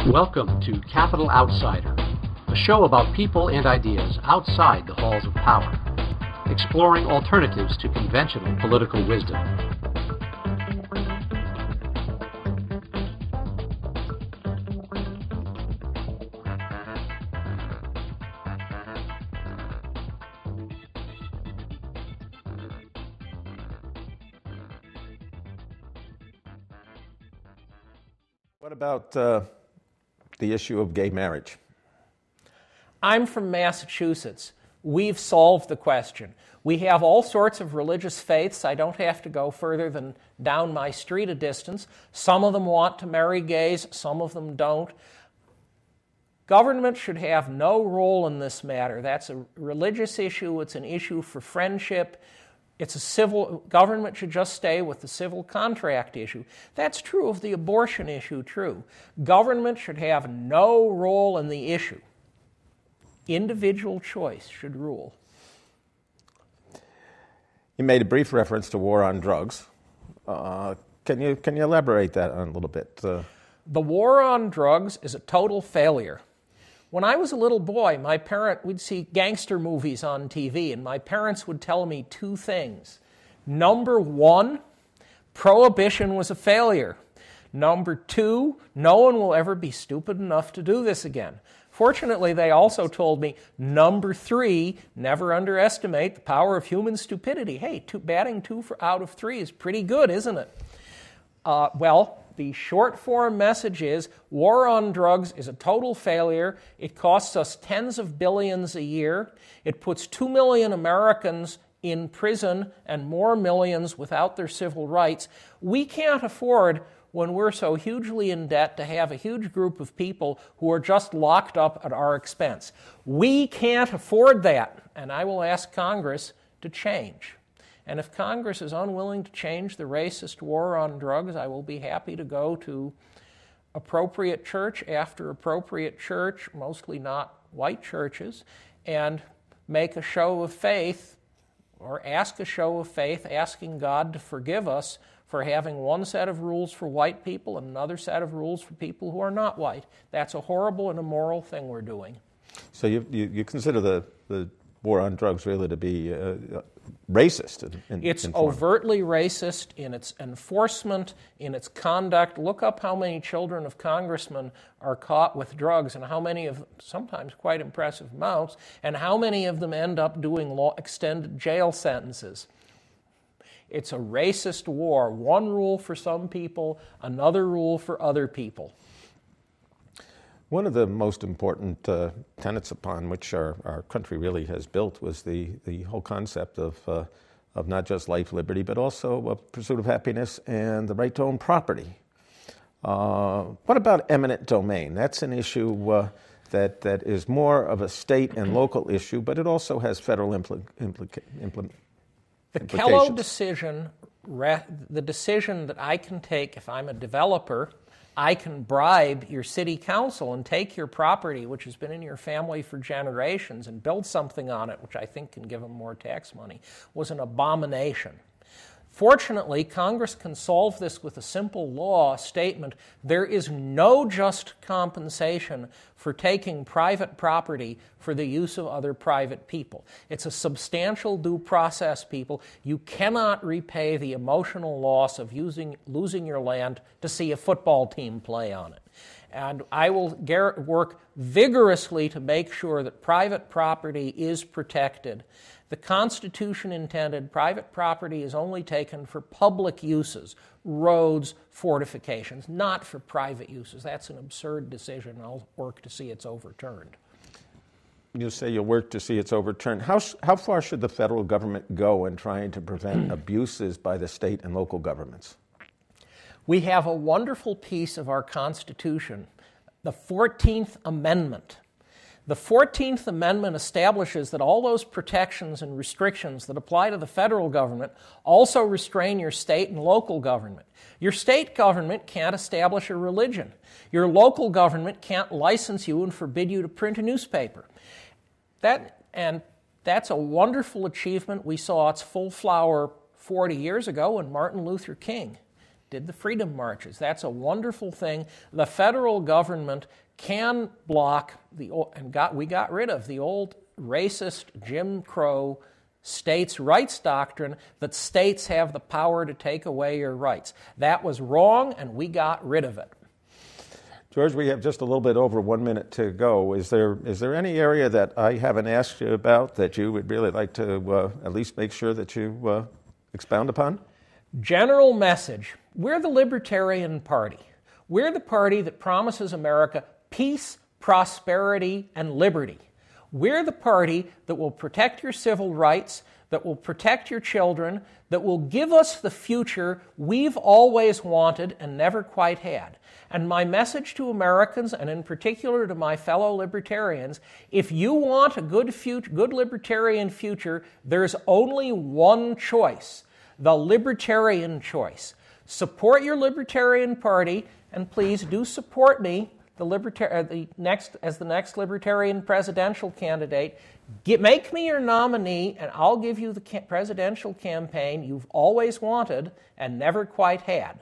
Welcome to Capital Outsider, a show about people and ideas outside the halls of power, exploring alternatives to conventional political wisdom. What about the issue of gay marriage? I'm from Massachusetts. We've solved the question. We have all sorts of religious faiths. I don't have to go further than down my street a distance. Some of them want to marry gays, some of them don't. Government should have no role in this matter. That's a religious issue. It's an issue for friendship. It's a civil, government should just stay with the civil contract issue. That's true of the abortion issue, too. Government should have no role in the issue. Individual choice should rule. You made a brief reference to war on drugs. Can you elaborate that on a little bit? The war on drugs is a total failure. When I was a little boy, we'd see gangster movies on TV, and my parents would tell me two things. Number one, prohibition was a failure. Number two, no one will ever be stupid enough to do this again. Fortunately, they also told me, number three, never underestimate the power of human stupidity. Hey, batting 2 out of 3 is pretty good, isn't it? The short form message is war on drugs is a total failure. It costs us tens of billions a year. It puts 2 million Americans in prison and more millions without their civil rights. We can't afford, when we're so hugely in debt, to have a huge group of people who are just locked up at our expense. We can't afford that, and I will ask Congress to change. And if Congress is unwilling to change the racist war on drugs, I will be happy to go to appropriate church after appropriate church, mostly not white churches, and make a show of faith, or ask a show of faith, asking God to forgive us for having one set of rules for white people and another set of rules for people who are not white. That's a horrible and immoral thing we're doing. So you consider the war on drugs really to be racist? It's overtly racist in its enforcement, in its conduct. Look up how many children of congressmen are caught with drugs, and how many of them, sometimes quite impressive amounts, and how many of them end up doing extended jail sentences. It's a racist war. One rule for some people, another rule for other people. One of the most important tenets upon which our country really has built was the whole concept of not just life, liberty, but also a pursuit of happiness and the right to own property. What about eminent domain? That's an issue that is more of a state and local issue, but it also has federal implications. The Kello decision, the decision that I can take if I'm a developer, I can bribe your city council and take your property, which has been in your family for generations, and build something on it, which I think can give them more tax money, was an abomination. Fortunately, Congress can solve this with a simple law statement. There is no just compensation for taking private property for the use of other private people. It's a substantial due process, people. You cannot repay the emotional loss of losing your land to see a football team play on it. And I will work vigorously to make sure that private property is protected. The Constitution intended private property is only taken for public uses, roads, fortifications, not for private uses. That's an absurd decision. I'll work to see it's overturned. You say you'll work to see it's overturned. How far should the federal government go in trying to prevent abuses by the state and local governments? We have a wonderful piece of our Constitution, the 14th Amendment. The 14th Amendment establishes that all those protections and restrictions that apply to the federal government also restrain your state and local government. Your state government can't establish a religion. Your local government can't license you and forbid you to print a newspaper. That's a wonderful achievement. We saw its full flower 40 years ago when Martin Luther King did the freedom marches. That's a wonderful thing. The federal government can block we got rid of the old racist Jim Crow states' rights doctrine that states have the power to take away your rights. That was wrong, and we got rid of it. George, we have just a little bit over 1 minute to go. Is there any area that I haven't asked you about that you would really like to at least make sure that you expound upon? General message. We're the Libertarian Party. We're the party that promises America peace, prosperity, and liberty. We're the party that will protect your civil rights, that will protect your children, that will give us the future we've always wanted and never quite had. And my message to Americans, and in particular to my fellow libertarians, if you want a good libertarian future, there's only one choice, the libertarian choice. Support your Libertarian Party, and please do support me as the next Libertarian presidential candidate. Make me your nominee, and I'll give you the presidential campaign you've always wanted and never quite had.